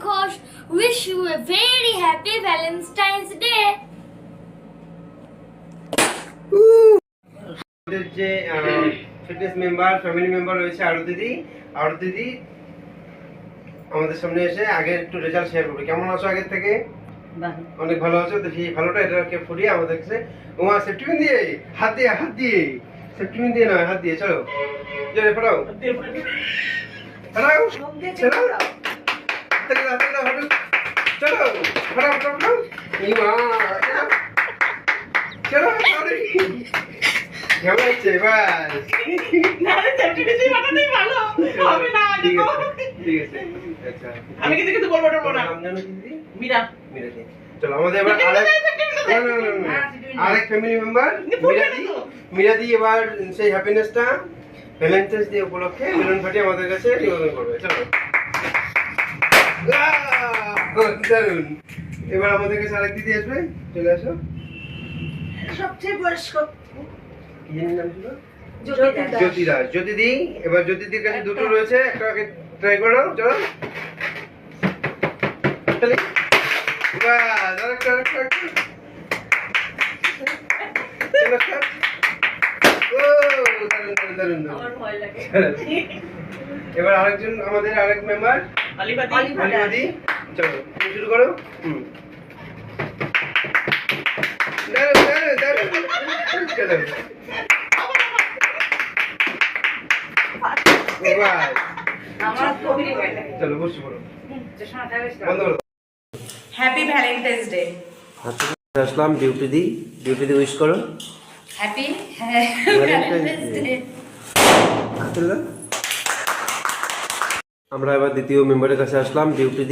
Ghosh wish you a very happy Valentine's Day. আমাদের যে fitness member family member রয়েছে আরো দিদি আমাদের সামনে এসে আগে একটু রেজাল্ট শেয়ার করবে। কেমন আছো আগের থেকে? অনেক ভালো আছো তো? সেই ভালোটা এটাকে ফুরিয়ে আমাদের কাছে ওমা সেফটিপিন দিয়ে হাত দিয়ে সেফটিপিন দিয়ে নয়, হাত দিয়ে চলো জোরে ফটাও ফটাও চলো চলো ফটাও এই মা চলো কেমন হচ্ছে বাস? ঠিক আছে আচ্ছা আমি কিন্তু বলবো না। নাম জানো দিদি? মীরা। চলো আমাদের এবার আরেক ফ্যামিলি মেম্বার মিরাদি এবার সেই হ্যাপিনেসটা ভ্যালেন্টাইন্স ডে উপলক্ষে বেলুন ফাটিয়ে আমাদের কাছে নিবেদন করবে। চলো দারুন। এবার আমাদের কাছে আরেক দিদি আসবে, চলে আসো। সবচেয়ে বয়স্ক কি জানি নাম ছিল? জ্যোতিদাস। জ্যোতিদাস। জ্যোতিদি, এবার জ্যোতিদির কাছে দুটো রয়েছে, একটা আগে ট্রাই করে নাও। চলো চলি বাস আরেকটা দারুন। আমার ভয় লাগে। এবার আরেকজন আমাদের আরেক মেম্বার আলিবাদি। চলো তুমি শুরু করো। চলো আমার খুবই ভয় লাগে। চলো বসে পড়ো, বন্ধ করো। Happy Valentine's day. Aslam duty wish করো। Happy Valentine's Day. আমরা এবার দ্বিতীয় মেম্বারের কাছে আসলাম ডিউটি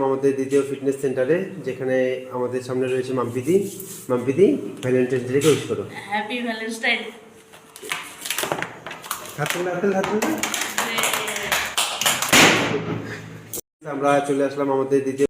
আমাদের দ্বিতীয় ফিটনেস সেন্টারে, যেখানে আমাদের সামনে রয়েছে মাম্পিদি ভ্যালেন্টাইন্স ডে উইশ করো। Happy Valentine's আমরা চলে আসলাম আমাদের দ্বিতীয়